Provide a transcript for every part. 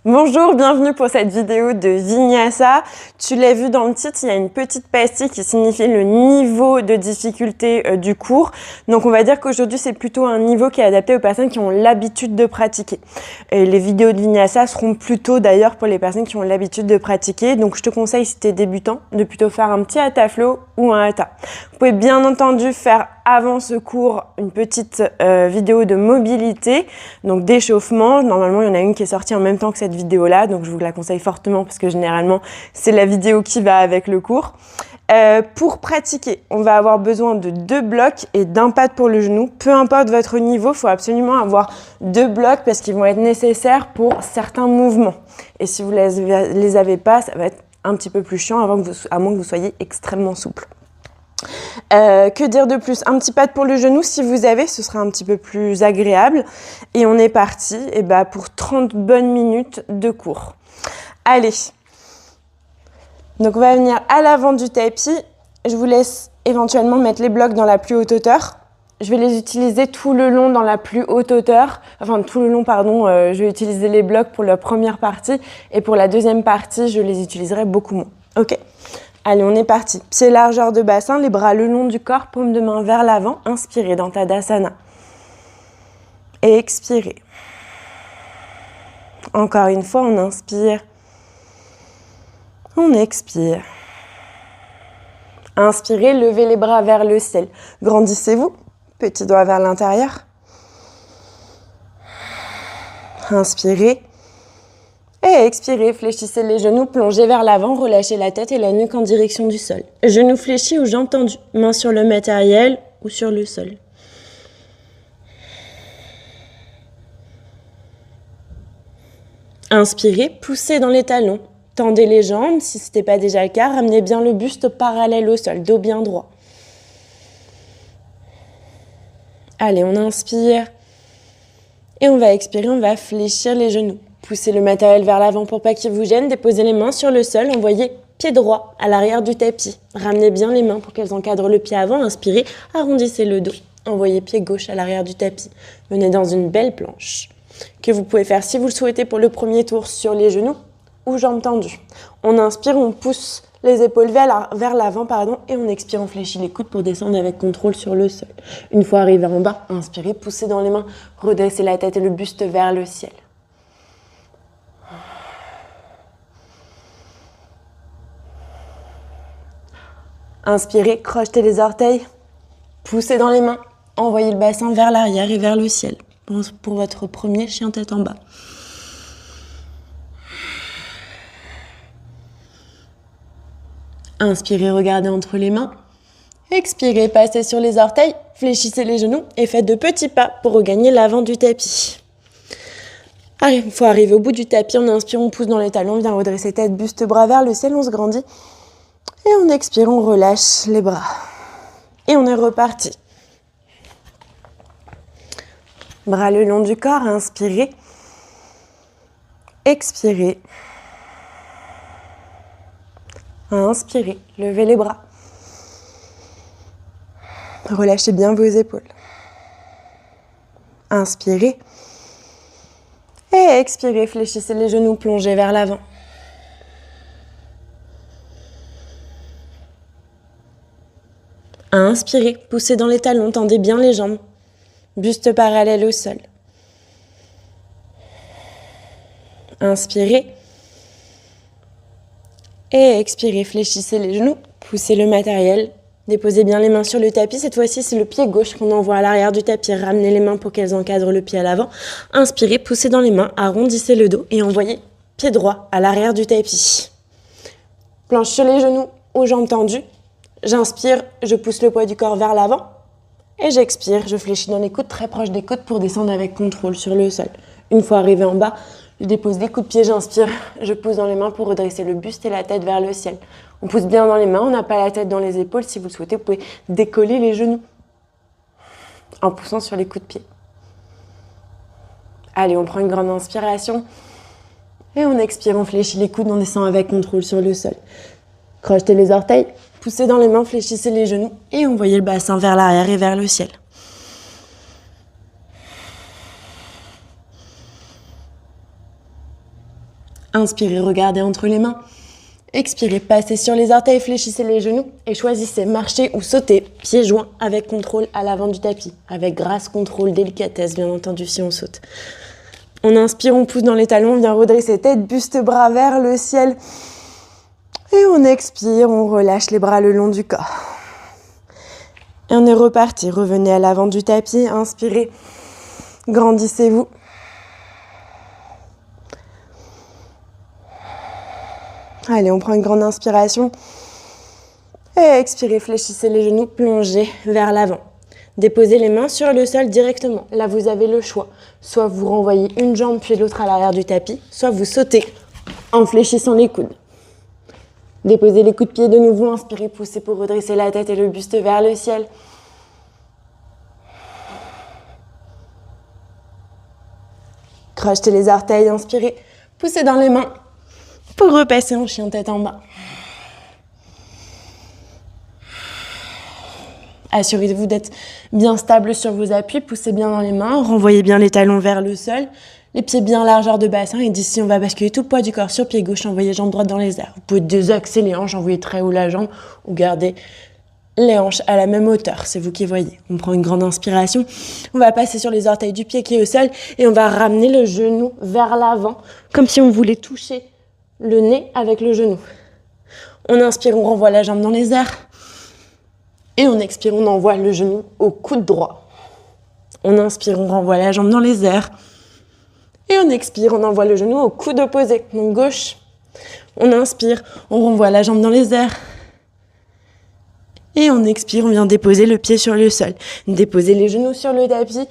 Bonjour, bienvenue pour cette vidéo de Vinyasa. Tu l'as vu dans le titre, il y a une petite pastille qui signifie le niveau de difficulté du cours. Donc on va dire qu'aujourd'hui c'est plutôt un niveau qui est adapté aux personnes qui ont l'habitude de pratiquer. Et les vidéos de Vinyasa seront plutôt d'ailleurs pour les personnes qui ont l'habitude de pratiquer. Donc je te conseille, si tu es débutant, de plutôt faire un petit hatha flow ou un hatha. Vous pouvez bien entendu faire avant ce cours une petite vidéo de mobilité, donc d'échauffement. Normalement il y en a une qui est sortie en même temps que cette vidéo là, donc je vous la conseille fortement parce que généralement c'est la vidéo qui va avec le cours. Pour pratiquer, on va avoir besoin de 2 blocs et d'un pad pour le genou. Peu importe votre niveau, il faut absolument avoir 2 blocs parce qu'ils vont être nécessaires pour certains mouvements. Et si vous les avez pas, ça va être un petit peu plus chiant à moins que vous soyez extrêmement souple. Que dire de plus? Un petit pad pour le genou, si vous avez, ce sera un petit peu plus agréable. Et on est parti pour 30 bonnes minutes de cours. Allez, donc on va venir à l'avant du tapis. Je vous laisse éventuellement mettre les blocs dans la plus haute hauteur. Je vais les utiliser tout le long dans la plus haute hauteur. Enfin, tout le long, pardon, je vais utiliser les blocs pour la première partie. Et pour la deuxième partie, je les utiliserai beaucoup moins. Ok? Allez, on est parti. Pieds largeur de bassin, les bras le long du corps, paume de main vers l'avant. Inspirez dans Tadasana. Et expirez. Encore une fois, on inspire. On expire. Inspirez, levez les bras vers le ciel. Grandissez-vous. Petit doigt vers l'intérieur. Inspirez. Et expirez, fléchissez les genoux, plongez vers l'avant, relâchez la tête et la nuque en direction du sol. Genoux fléchis ou jambes tendues, mains sur le matériel ou sur le sol. Inspirez, poussez dans les talons, tendez les jambes, si ce n'était pas déjà le cas, ramenez bien le buste parallèle au sol, dos bien droit. Allez, on inspire et on va expirer, on va fléchir les genoux. Poussez le matériel vers l'avant pour pas qu'il vous gêne. Déposez les mains sur le sol. Envoyez pied droit à l'arrière du tapis. Ramenez bien les mains pour qu'elles encadrent le pied avant. Inspirez, arrondissez le dos. Envoyez pied gauche à l'arrière du tapis. Venez dans une belle planche que vous pouvez faire si vous le souhaitez pour le premier tour sur les genoux ou jambes tendues. On inspire, on pousse les épaules vers l'avant et on expire, on fléchit les coudes pour descendre avec contrôle sur le sol. Une fois arrivé en bas, inspirez, poussez dans les mains, redressez la tête et le buste vers le ciel. Inspirez, crochetez les orteils, poussez dans les mains, envoyez le bassin vers l'arrière et vers le ciel pour votre premier chien tête en bas. Inspirez, regardez entre les mains. Expirez, passez sur les orteils, fléchissez les genoux et faites de petits pas pour regagner l'avant du tapis. Allez, il faut arriver au bout du tapis, on inspire, on pousse dans les talons, on vient redresser tête, buste, bras vers le ciel, on se grandit. Et on expire, on relâche les bras. Et on est reparti. Bras le long du corps, inspirez. Expirez. Inspirez, levez les bras. Relâchez bien vos épaules. Inspirez. Et expirez, fléchissez les genoux, plongez vers l'avant. Inspirez, poussez dans les talons, tendez bien les jambes. Buste parallèle au sol. Inspirez. Et expirez, fléchissez les genoux, poussez le matériel. Déposez bien les mains sur le tapis. Cette fois-ci, c'est le pied gauche qu'on envoie à l'arrière du tapis. Ramenez les mains pour qu'elles encadrent le pied à l'avant. Inspirez, poussez dans les mains, arrondissez le dos et envoyez pied droit à l'arrière du tapis. Planche sur les genoux aux jambes tendues. J'inspire, je pousse le poids du corps vers l'avant et j'expire, je fléchis dans les coudes très proches des côtes pour descendre avec contrôle sur le sol. Une fois arrivé en bas, je dépose des coups de pied, j'inspire, je pousse dans les mains pour redresser le buste et la tête vers le ciel. On pousse bien dans les mains, on n'a pas la tête dans les épaules. Si vous le souhaitez, vous pouvez décoller les genoux en poussant sur les coups de pied. Allez, on prend une grande inspiration et on expire, on fléchit les coudes, on descend avec contrôle sur le sol. Crochetez les orteils. Poussez dans les mains, fléchissez les genoux et envoyez le bassin vers l'arrière et vers le ciel. Inspirez, regardez entre les mains. Expirez, passez sur les orteils, fléchissez les genoux et choisissez marcher ou sauter, pieds joints avec contrôle à l'avant du tapis. Avec grâce, contrôle, délicatesse, bien entendu, si on saute. On inspire, on pousse dans les talons, on vient redresser tête, buste, bras vers le ciel. Et on expire, on relâche les bras le long du corps. Et on est reparti. Revenez à l'avant du tapis, inspirez, grandissez-vous. Allez, on prend une grande inspiration. Et expirez, fléchissez les genoux, plongez vers l'avant. Déposez les mains sur le sol directement. Là, vous avez le choix. Soit vous renvoyez une jambe puis l'autre à l'arrière du tapis, soit vous sautez en fléchissant les coudes. Déposez les coups de pied de nouveau, inspirez, poussez pour redresser la tête et le buste vers le ciel. Crochetez les orteils, inspirez, poussez dans les mains pour repasser en chien tête en bas. Assurez-vous d'être bien stable sur vos appuis, poussez bien dans les mains, renvoyez bien les talons vers le sol, les pieds bien largeur de bassin et d'ici on va basculer tout le poids du corps sur pied gauche, envoyez jambe droite dans les airs. Vous pouvez désaxer les hanches, envoyer très haut la jambe ou garder les hanches à la même hauteur, c'est vous qui voyez. On prend une grande inspiration, on va passer sur les orteils du pied qui est au sol et on va ramener le genou vers l'avant comme si on voulait toucher le nez avec le genou. On inspire, on renvoie la jambe dans les airs. Et on expire, on envoie le genou au coude droit. On inspire, on renvoie la jambe dans les airs. Et on expire, on envoie le genou au coude opposé, donc gauche. On inspire, on renvoie la jambe dans les airs. Et on expire, on vient déposer le pied sur le sol. Déposez les genoux sur le tapis,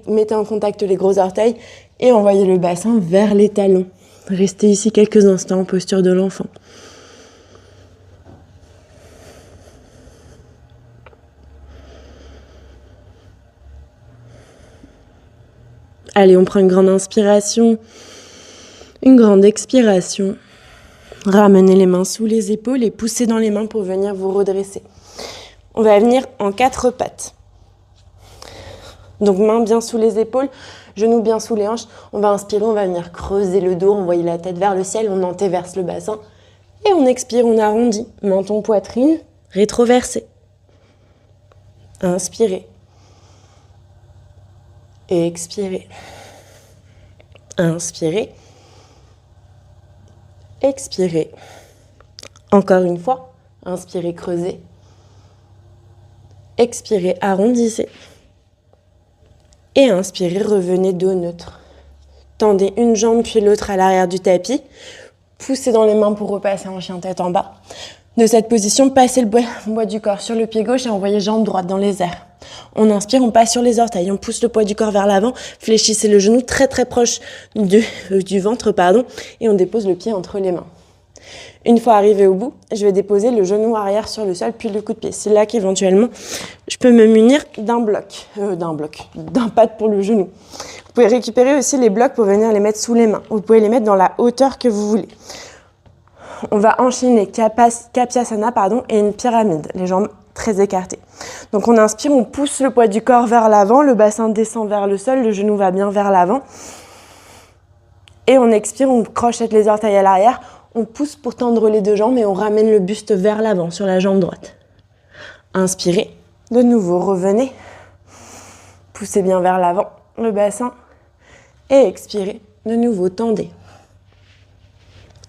mettez en contact les gros orteils et envoyez le bassin vers les talons. Restez ici quelques instants en posture de l'enfant. Allez, on prend une grande inspiration, une grande expiration. Ramenez les mains sous les épaules et poussez dans les mains pour venir vous redresser. On va venir en 4 pattes. Donc mains bien sous les épaules, genoux bien sous les hanches. On va inspirer, on va venir creuser le dos, envoyer la tête vers le ciel, on antéverse le bassin. Et on expire, on arrondit. Menton, poitrine, rétroversé. Inspirez. Et expirez. Inspirez. Expirez. Encore une fois. Inspirez, creusez. Expirez, arrondissez. Et inspirez, revenez dos neutre. Tendez une jambe puis l'autre à l'arrière du tapis. Poussez dans les mains pour repasser en chien tête en bas. De cette position, passez le poids du corps sur le pied gauche et envoyez jambe droite dans les airs. On inspire, on passe sur les orteils, on pousse le poids du corps vers l'avant, fléchissez le genou très très proche du ventre, et on dépose le pied entre les mains. Une fois arrivé au bout, je vais déposer le genou arrière sur le sol, puis le coup de pied. C'est là qu'éventuellement, je peux me munir d'un pad pour le genou. Vous pouvez récupérer aussi les blocs pour venir les mettre sous les mains. Vous pouvez les mettre dans la hauteur que vous voulez. On va enchaîner Kapiasana et une pyramide, les jambes très écartées. Donc on inspire, on pousse le poids du corps vers l'avant, le bassin descend vers le sol, le genou va bien vers l'avant. Et on expire, on crochette les orteils à l'arrière, on pousse pour tendre les deux jambes et on ramène le buste vers l'avant sur la jambe droite. Inspirez, de nouveau revenez, poussez bien vers l'avant le bassin et expirez, de nouveau tendez.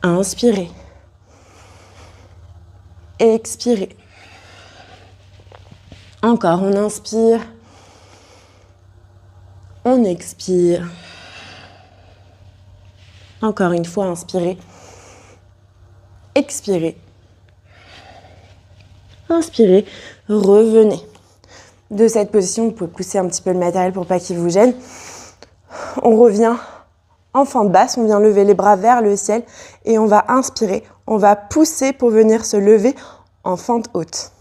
Inspirez. Expirez. Encore, on inspire. On expire. Encore une fois, inspirez. Expirez. Inspirez. Revenez. De cette position, vous pouvez pousser un petit peu le matériel pour pas qu'il vous gêne. On revient en fente basse, on vient lever les bras vers le ciel et on va inspirer. On va pousser pour venir se lever en fente haute.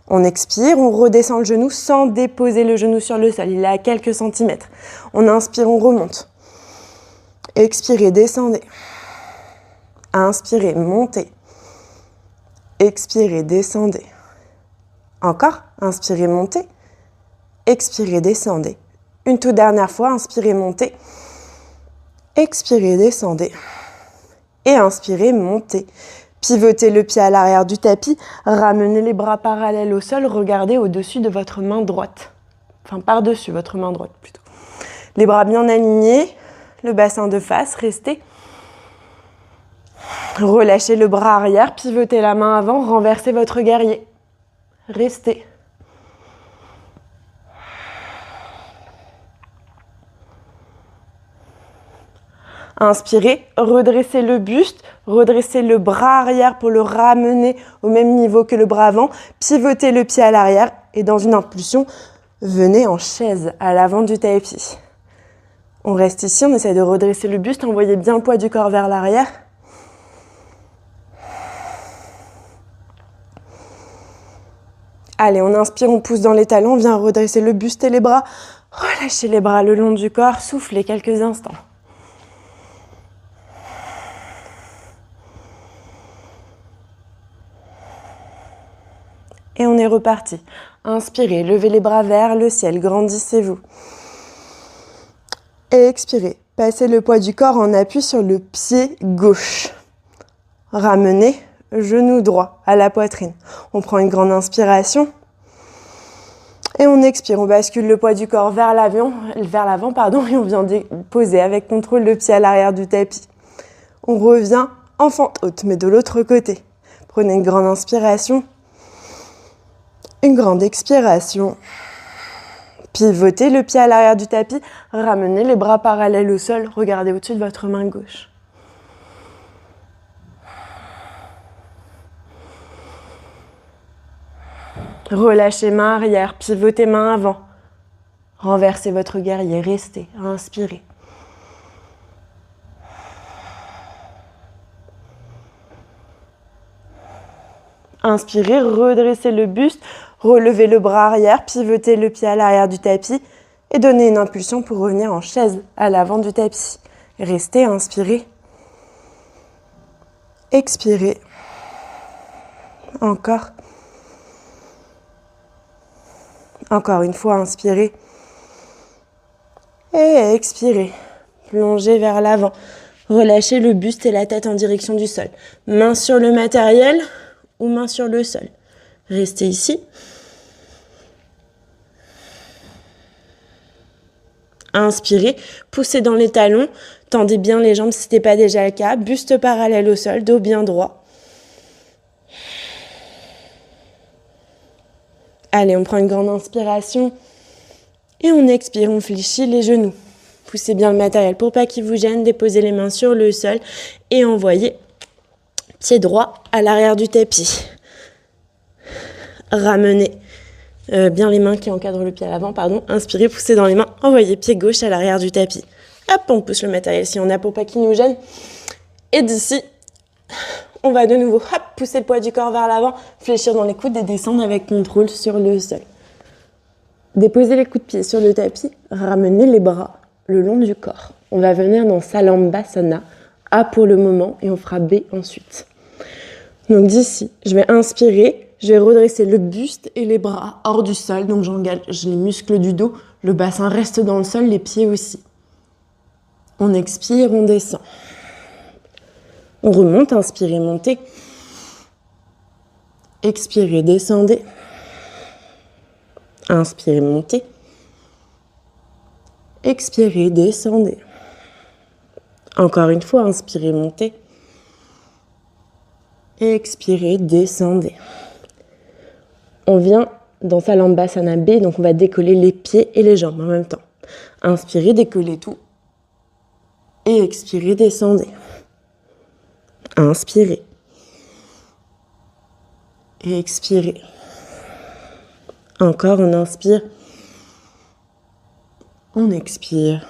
On expire, on redescend le genou sans déposer le genou sur le sol. Il est à quelques centimètres. On inspire, on remonte. Expirez, descendez. Inspirez, montez. Expirez, descendez. Encore, inspirez, montez. Expirez, descendez. Une toute dernière fois, inspirez, montez. Expirez, descendez. Et inspirez, montez. Pivotez le pied à l'arrière du tapis, ramenez les bras parallèles au sol, regardez au-dessus de votre main droite. Enfin, par-dessus votre main droite plutôt. Les bras bien alignés, le bassin de face, restez. Relâchez le bras arrière, pivotez la main avant, renversez votre guerrier. Restez. Inspirez, redressez le buste, redressez le bras arrière pour le ramener au même niveau que le bras avant, pivotez le pied à l'arrière et dans une impulsion, venez en chaise à l'avant du tapis. On reste ici, on essaie de redresser le buste, envoyez bien le poids du corps vers l'arrière. Allez, on inspire, on pousse dans les talons, on vient redresser le buste et les bras. Relâchez les bras le long du corps, soufflez quelques instants. Et on est reparti. Inspirez, levez les bras vers le ciel, grandissez-vous. Et expirez, passez le poids du corps en appui sur le pied gauche. Ramenez, genou droit à la poitrine. On prend une grande inspiration. Et on expire, on bascule le poids du corps vers l'avant, et on vient poser avec contrôle le pied à l'arrière du tapis. On revient en fente haute, mais de l'autre côté. Prenez une grande inspiration. Une grande expiration. Pivotez le pied à l'arrière du tapis, ramenez les bras parallèles au sol, regardez au-dessus de votre main gauche. Relâchez main arrière, pivotez main avant. Renversez votre guerrier, restez, inspirez. Inspirez, redressez le buste, relevez le bras arrière, pivotez le pied à l'arrière du tapis et donnez une impulsion pour revenir en chaise à l'avant du tapis. Restez, inspirez. Expirez. Encore. Encore une fois, inspirez. Et expirez. Plongez vers l'avant. Relâchez le buste et la tête en direction du sol. Main sur le matériel ou main sur le sol. Restez ici. Inspirez, poussez dans les talons, tendez bien les jambes si ce n'est pas déjà le cas, buste parallèle au sol, dos bien droit. Allez, on prend une grande inspiration et on expire, on fléchit les genoux. Poussez bien le matériel pour pas qu'il vous gêne, déposez les mains sur le sol et envoyez pied droit à l'arrière du tapis. Ramenez bien les mains qui encadrent le pied à l'avant, Inspirez, poussez dans les mains, envoyez pied gauche à l'arrière du tapis. Hop, on pousse le matériel si on a pour pas qu'il nous gêne. Et d'ici, on va de nouveau pousser le poids du corps vers l'avant, fléchir dans les coudes et descendre avec contrôle sur le sol. Déposez les coups de pied sur le tapis, ramenez les bras le long du corps. On va venir dans Salambhasana, A pour le moment et on fera B ensuite. Donc d'ici, je vais inspirer, je vais redresser le buste et les bras hors du sol, donc j'engage les muscles du dos, le bassin reste dans le sol, les pieds aussi. On expire, on descend. On remonte, inspirez, montez. Expirez, descendez. Inspirez, montez. Expirez, descendez. Encore une fois, inspirez, montez. Expirez, descendez. On vient dans Salambhasana B, donc on va décoller les pieds et les jambes en même temps. Inspirez, décollez tout. Et expirez, descendez. Inspirez. Et expirez. Encore, on inspire. On expire.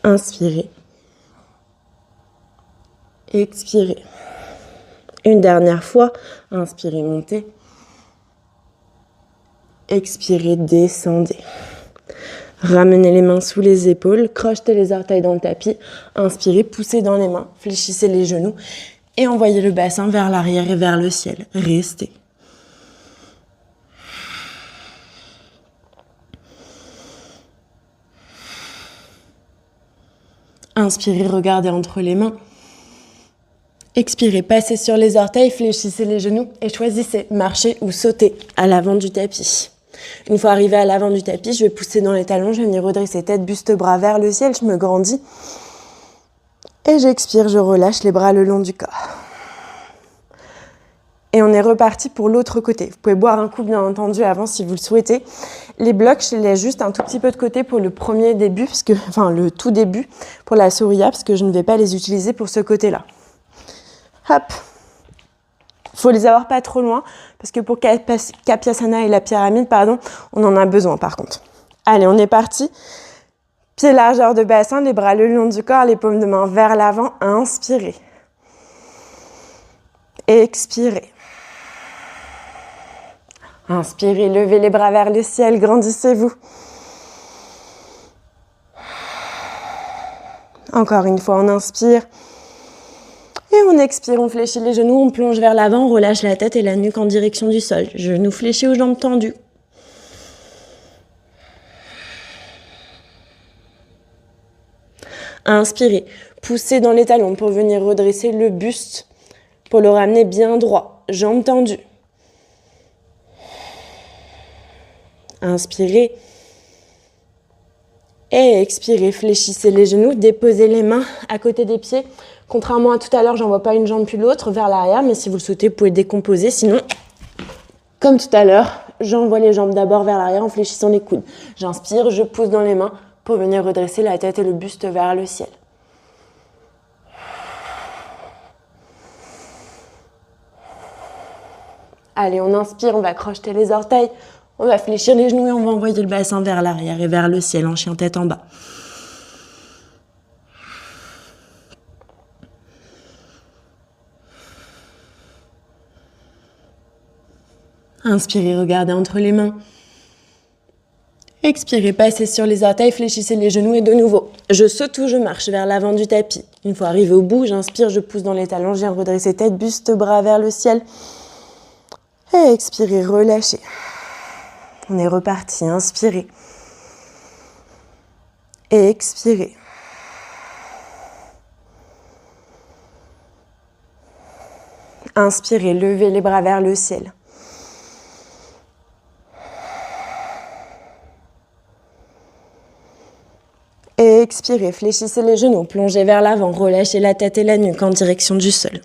Inspirez. Expirez. Une dernière fois, inspirez, montez. Expirez, descendez. Ramenez les mains sous les épaules, crochetez les orteils dans le tapis. Inspirez, poussez dans les mains, fléchissez les genoux et envoyez le bassin vers l'arrière et vers le ciel. Restez. Inspirez, regardez entre les mains. Expirez, passez sur les orteils, fléchissez les genoux et choisissez marcher ou sauter à l'avant du tapis. Une fois arrivé à l'avant du tapis, je vais pousser dans les talons, je vais venir redresser tête, buste, bras vers le ciel, je me grandis. Et j'expire, je relâche les bras le long du corps. Et on est reparti pour l'autre côté. Vous pouvez boire un coup, bien entendu, avant si vous le souhaitez. Les blocs, je les laisse juste un tout petit peu de côté pour le premier début, le tout début, pour la Surya, parce que je ne vais pas les utiliser pour ce côté-là. Hop. Il faut les avoir pas trop loin, parce que pour Kapiasana et la pyramide, on en a besoin par contre. Allez, on est parti. Pied largeur de bassin, les bras le long du corps, les paumes de main vers l'avant. Inspirez. Expirez. Inspirez, levez les bras vers le ciel, grandissez-vous. Encore une fois, on inspire. Et on expire, on fléchit les genoux, on plonge vers l'avant, on relâche la tête et la nuque en direction du sol. Genoux fléchis aux jambes tendues. Inspirez, poussez dans les talons pour venir redresser le buste, pour le ramener bien droit, jambes tendues. Inspirez et expirez, fléchissez les genoux, déposez les mains à côté des pieds. Contrairement à tout à l'heure, j'envoie pas une jambe puis l'autre vers l'arrière, mais si vous le souhaitez, vous pouvez décomposer. Sinon, comme tout à l'heure, j'envoie les jambes d'abord vers l'arrière en fléchissant les coudes. J'inspire, je pousse dans les mains pour venir redresser la tête et le buste vers le ciel. Allez, on inspire, on va crocheter les orteils. On va fléchir les genoux et on va envoyer le bassin vers l'arrière et vers le ciel en chien tête en bas. Inspirez, regardez entre les mains. Expirez, passez sur les orteils, fléchissez les genoux et de nouveau, je saute ou je marche vers l'avant du tapis. Une fois arrivé au bout, j'inspire, je pousse dans les talons, je viens redresser tête, buste, bras vers le ciel. Et expirez, relâchez. On est reparti, inspirez. Et expirez. Inspirez, levez les bras vers le ciel. Et expirez, fléchissez les genoux, plongez vers l'avant, relâchez la tête et la nuque en direction du sol.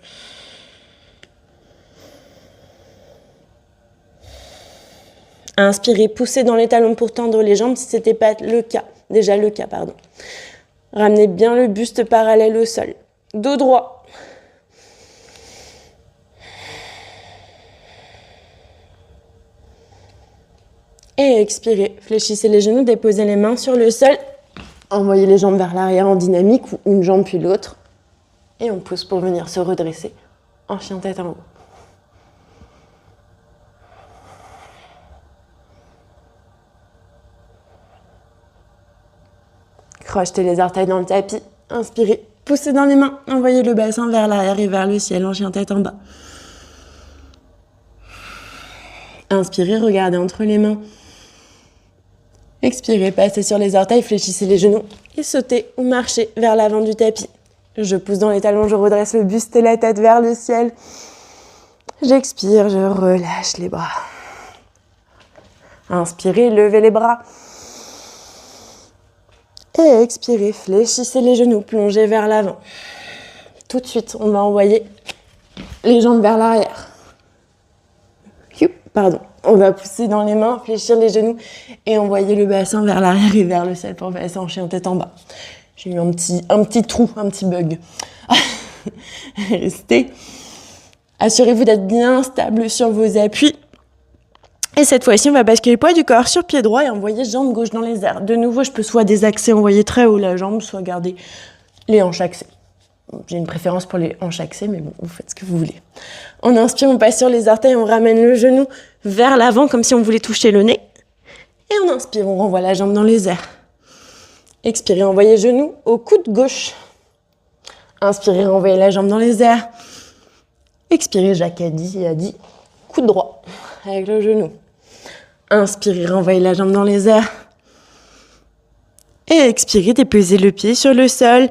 Inspirez, poussez dans les talons pour tendre les jambes si ce n'était pas le cas. Ramenez bien le buste parallèle au sol. Dos droit. Et expirez, fléchissez les genoux, déposez les mains sur le sol. Envoyez les jambes vers l'arrière en dynamique ou une jambe puis l'autre. Et on pousse pour venir se redresser en chien tête en haut. Crochetez les orteils dans le tapis. Inspirez, poussez dans les mains. Envoyez le bassin vers l'arrière et vers le ciel en chien tête en bas. Inspirez, regardez entre les mains. Expirez, passez sur les orteils, fléchissez les genoux et sautez ou marchez vers l'avant du tapis. Je pousse dans les talons, je redresse le buste et la tête vers le ciel. J'expire, je relâche les bras. Inspirez, levez les bras. Et expirez, fléchissez les genoux, plongez vers l'avant. Tout de suite, on va envoyer les jambes vers l'arrière. On va pousser dans les mains, fléchir les genoux et envoyer le bassin vers l'arrière et vers le ciel pour passer en chien tête en bas. J'ai eu un petit trou, un petit bug. Restez. Assurez-vous d'être bien stable sur vos appuis. Et cette fois-ci, on va basculer le poids du corps sur pied droit et envoyer jambe gauche dans les airs. De nouveau, je peux soit désaxer, envoyer très haut la jambe, soit garder les hanches axées. J'ai une préférence pour les hanches axées, mais bon, vous faites ce que vous voulez. On inspire, on passe sur les orteils, on ramène le genou vers l'avant comme si on voulait toucher le nez. Et on inspire, on renvoie la jambe dans les airs. Expirez, envoyez genou au coude gauche. Inspirez, renvoyez la jambe dans les airs. Expirez, Jacques a dit, coude droit avec le genou. Inspirez, renvoyez la jambe dans les airs. Et expirez, déposez le pied sur le sol.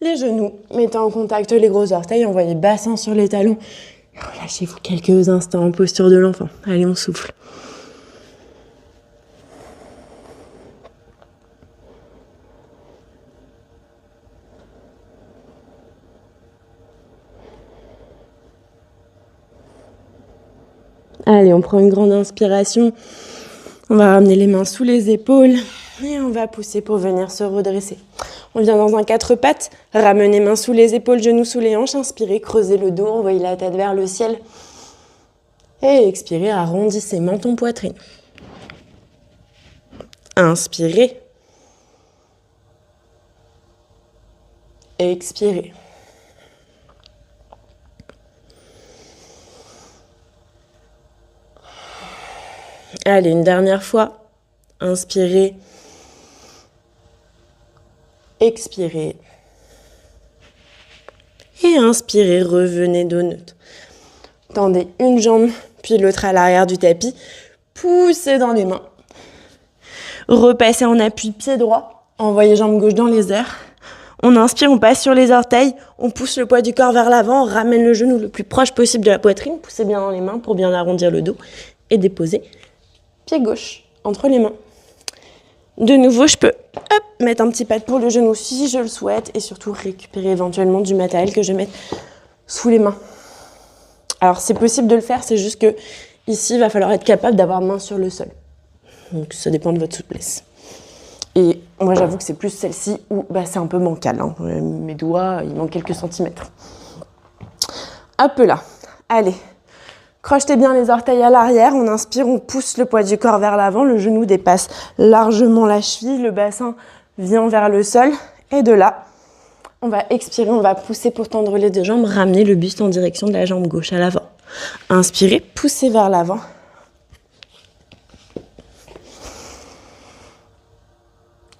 les genoux, mettez en contact les gros orteils, envoyez bassin sur les talons. Relâchez-vous quelques instants en posture de l'enfant. Allez, on souffle. Allez, on prend une grande inspiration. On va ramener les mains sous les épaules et on va pousser pour venir se redresser. On vient dans un 4 pattes, ramenez mains sous les épaules, genoux sous les hanches, inspirez, creusez le dos, envoyez la tête vers le ciel. Et expirez, arrondissez menton, poitrine. Inspirez. Expirez. Allez, une dernière fois. Inspirez. Expirez. Et inspirez, revenez dos neutre. Tendez une jambe, puis l'autre à l'arrière du tapis. Poussez dans les mains. Repassez en appui pied droit. Envoyez jambe gauche dans les airs. On inspire, on passe sur les orteils. On pousse le poids du corps vers l'avant. On ramène le genou le plus proche possible de la poitrine. Poussez bien dans les mains pour bien arrondir le dos. Et déposez pied gauche entre les mains. De nouveau, je peux mettre un petit pad pour le genou si je le souhaite. Et surtout récupérer éventuellement du matériel que je mette sous les mains. Alors c'est possible de le faire, c'est juste que ici il va falloir être capable d'avoir main sur le sol. Donc ça dépend de votre souplesse. Et moi j'avoue que c'est plus celle-ci où c'est un peu bancal. Hein. Mes doigts, il manque quelques centimètres. Hop là. Allez. Crochetez bien les orteils à l'arrière. On inspire, on pousse le poids du corps vers l'avant. Le genou dépasse largement la cheville. Le bassin vient vers le sol. Et de là, on va expirer, on va pousser pour tendre les deux jambes, ramener le buste en direction de la jambe gauche à l'avant. Inspirez, poussez vers l'avant.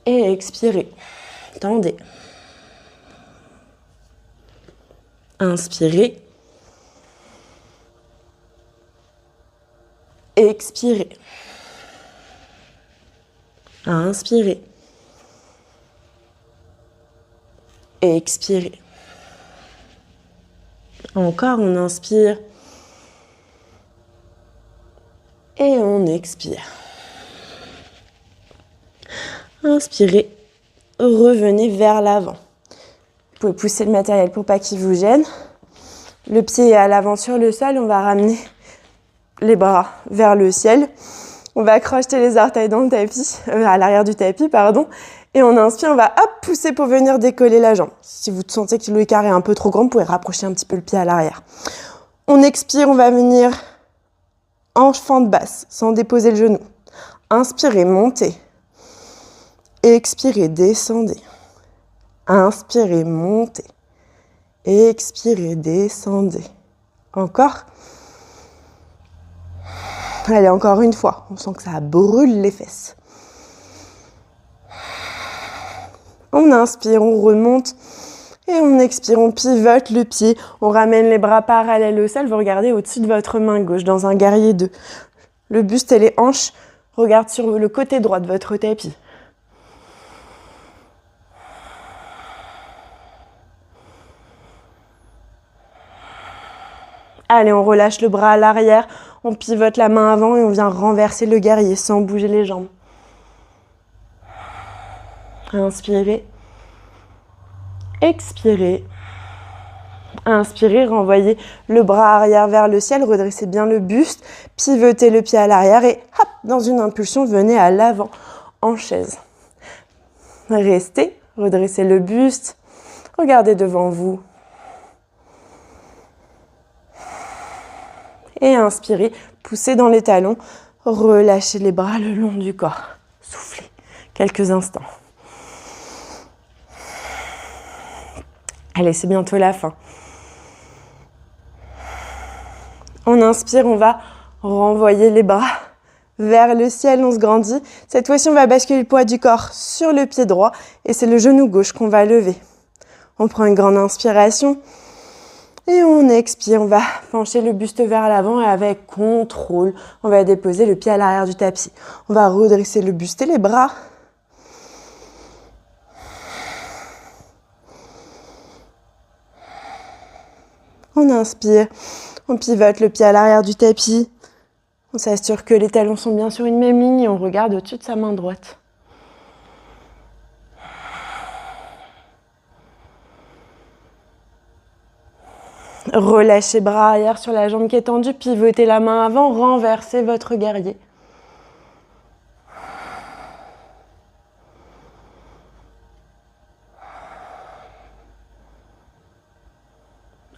Et expirez, tendez. Inspirez. Expirez. Inspirez. Et expirez. Encore, on inspire. Et on expire. Inspirez. Revenez vers l'avant. Vous pouvez pousser le matériel pour pas qu'il vous gêne. Le pied est à l'avant sur le sol. On va ramener les bras vers le ciel. On va crocheter les orteils dans le tapis, à l'arrière du tapis, pardon. Et on inspire, on va pousser pour venir décoller la jambe. Si vous sentez que l'écart est un peu trop grand, vous pouvez rapprocher un petit peu le pied à l'arrière. On expire, on va venir en fente basse, sans déposer le genou. Inspirez, montez. Expirez, descendez. Inspirez, montez. Expirez, descendez. Encore. Allez, encore une fois. On sent que ça brûle les fesses. On inspire, on remonte et on expire, on pivote le pied, on ramène les bras parallèles au sol, vous regardez au-dessus de votre main gauche dans un guerrier 2. Le buste et les hanches regardent sur le côté droit de votre tapis. Allez, on relâche le bras à l'arrière, on pivote la main avant et on vient renverser le guerrier sans bouger les jambes. Inspirez. Expirez. Inspirez, renvoyez le bras arrière vers le ciel, redressez bien le buste, pivotez le pied à l'arrière et hop, dans une impulsion, venez à l'avant en chaise. Restez, redressez le buste, regardez devant vous. Et inspirez, poussez dans les talons, relâchez les bras le long du corps. Soufflez quelques instants. Allez, c'est bientôt la fin. On inspire, on va renvoyer les bras vers le ciel, on se grandit. Cette fois-ci, on va basculer le poids du corps sur le pied droit et c'est le genou gauche qu'on va lever. On prend une grande inspiration et on expire. On va pencher le buste vers l'avant et avec contrôle, on va déposer le pied à l'arrière du tapis. On va redresser le buste et les bras. On inspire, on pivote le pied à l'arrière du tapis. On s'assure que les talons sont bien sur une même ligne et on regarde au-dessus de sa main droite. Relâchez bras arrière sur la jambe qui est tendue, pivotez la main avant, renversez votre guerrier.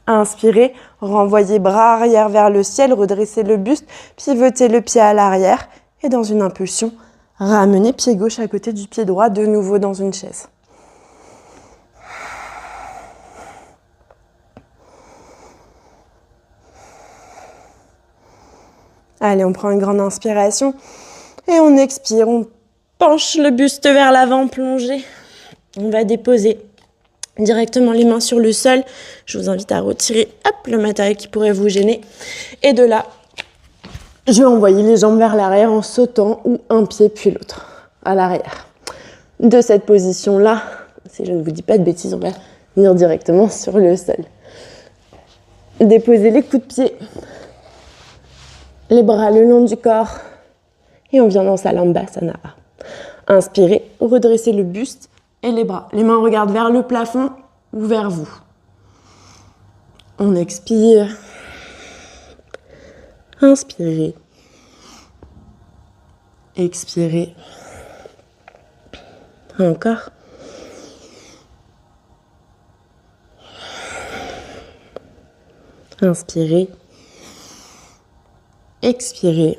Inspirez, renvoyez bras arrière vers le ciel, redressez le buste, pivotez le pied à l'arrière et dans une impulsion, ramenez pied gauche à côté du pied droit, de nouveau dans une chaise. Allez, on prend une grande inspiration et on expire, on penche le buste vers l'avant, plongé. On va déposer directement les mains sur le sol. Je vous invite à retirer le matériel qui pourrait vous gêner. Et de là, je vais envoyer les jambes vers l'arrière en sautant ou un pied puis l'autre à l'arrière. De cette position-là, si je ne vous dis pas de bêtises, on va venir directement sur le sol. Déposez les coups de pied, les bras le long du corps et on vient dans Salambhasana. Inspirez, redressez le buste et les bras. Les mains regardent vers le plafond ou vers vous. On expire. Inspirez. Expirez. Encore. Inspirez. Expirez.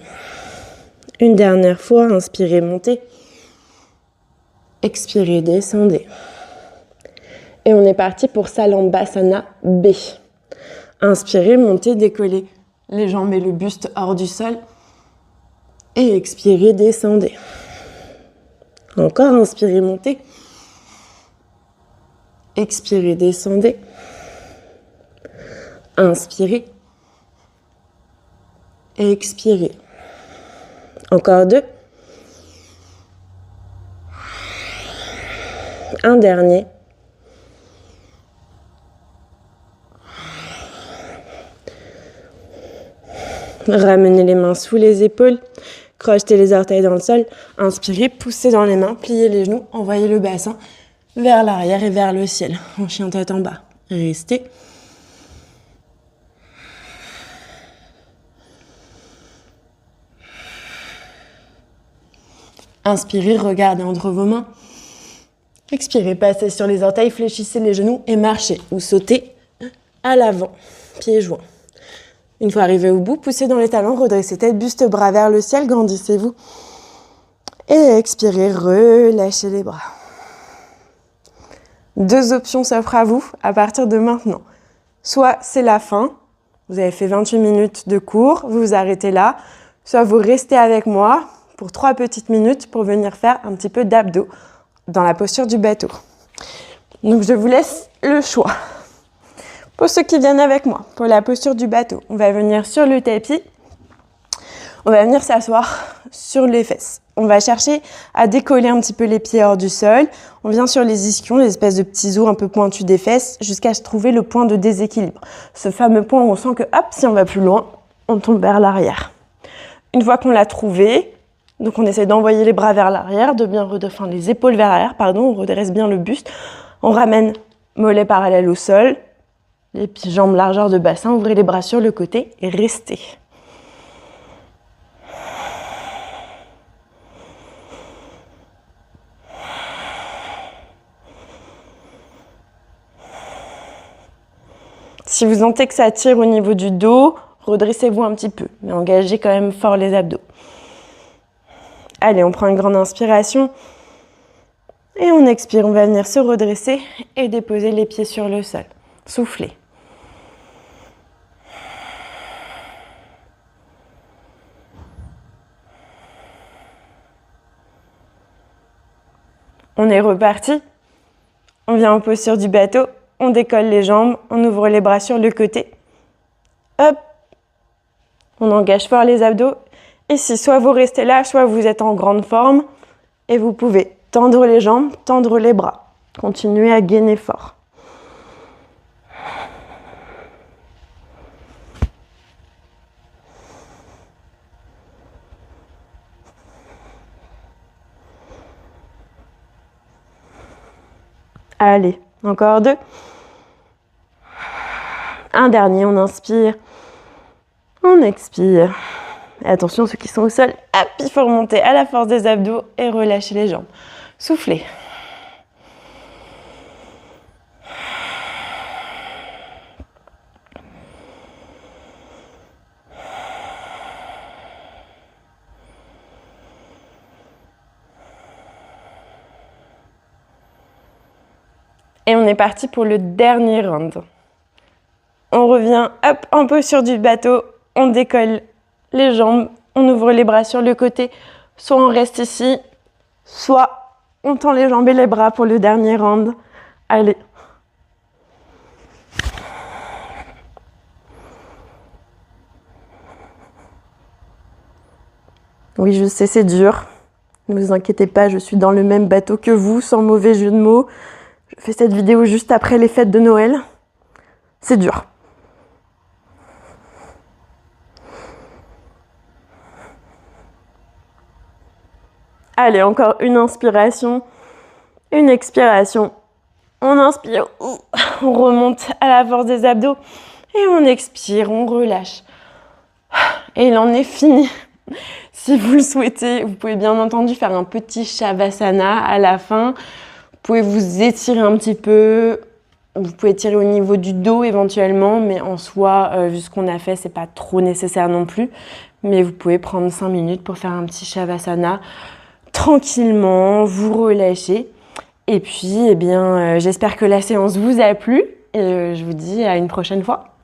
Une dernière fois, inspirez, montez. Expirez, descendez. Et on est parti pour Salambhasana B. Inspirez, montez, décollez les jambes et le buste hors du sol. Et expirez, descendez. Encore, inspirez, montez. Expirez, descendez. Inspirez. Et expirez. Encore 2. Un dernier. Ramenez les mains sous les épaules. Crochetez les orteils dans le sol. Inspirez, poussez dans les mains, pliez les genoux, envoyez le bassin vers l'arrière et vers le ciel. En chien tête en bas. Restez. Inspirez, regardez entre vos mains. Expirez, passez sur les orteils, fléchissez les genoux et marchez ou sautez à l'avant, pieds joints. Une fois arrivé au bout, poussez dans les talons, redressez tête, buste, bras vers le ciel, grandissez-vous. Et expirez, relâchez les bras. 2 options s'offrent à vous à partir de maintenant. Soit c'est la fin, vous avez fait 28 minutes de cours, vous vous arrêtez là, soit vous restez avec moi pour 3 petites minutes pour venir faire un petit peu d'abdos dans la posture du bateau. Donc je vous laisse le choix. Pour ceux qui viennent avec moi, pour la posture du bateau, on va venir sur le tapis, on va venir s'asseoir sur les fesses. On va chercher à décoller un petit peu les pieds hors du sol. On vient sur les ischions, les espèces de petits os un peu pointus des fesses, jusqu'à trouver le point de déséquilibre. Ce fameux point où on sent que, hop, si on va plus loin, on tombe vers l'arrière. Une fois qu'on l'a trouvé, donc on essaie d'envoyer les bras vers l'arrière, de bien les épaules vers l'arrière, on redresse bien le buste. On ramène mollets parallèles au sol, les pieds, jambes largeur de bassin, ouvrez les bras sur le côté et restez. Si vous sentez que ça tire au niveau du dos, redressez-vous un petit peu, mais engagez quand même fort les abdos. Allez, on prend une grande inspiration et on expire. On va venir se redresser et déposer les pieds sur le sol. Soufflez. On est reparti. On vient en posture du bateau. On décolle les jambes. On ouvre les bras sur le côté. Hop. On engage fort les abdos. Ici, soit vous restez là, soit vous êtes en grande forme. Et vous pouvez tendre les jambes, tendre les bras. Continuez à gainer fort. Allez, encore 2. Un dernier, on inspire. On expire. Et attention, ceux qui sont au sol, hop, il faut remonter à la force des abdos et relâcher les jambes. Soufflez. Et on est parti pour le dernier round. On revient, hop, en posture du bateau, on décolle les jambes, on ouvre les bras sur le côté, soit on reste ici, soit on tend les jambes et les bras pour le dernier round. Allez. Oui, je sais, c'est dur. Ne vous inquiétez pas, je suis dans le même bateau que vous, sans mauvais jeu de mots. Je fais cette vidéo juste après les fêtes de Noël. C'est dur. Allez, encore une inspiration, une expiration. On inspire, on remonte à la force des abdos et on expire, on relâche. Et il en est fini. Si vous le souhaitez, vous pouvez bien entendu faire un petit Shavasana à la fin. Vous pouvez vous étirer un petit peu. Vous pouvez tirer au niveau du dos éventuellement, mais en soi, vu ce qu'on a fait, c'est pas trop nécessaire non plus. Mais vous pouvez prendre 5 minutes pour faire un petit Shavasana tranquillement, vous relâchez. Et puis, eh bien, j'espère que la séance vous a plu et je vous dis à une prochaine fois.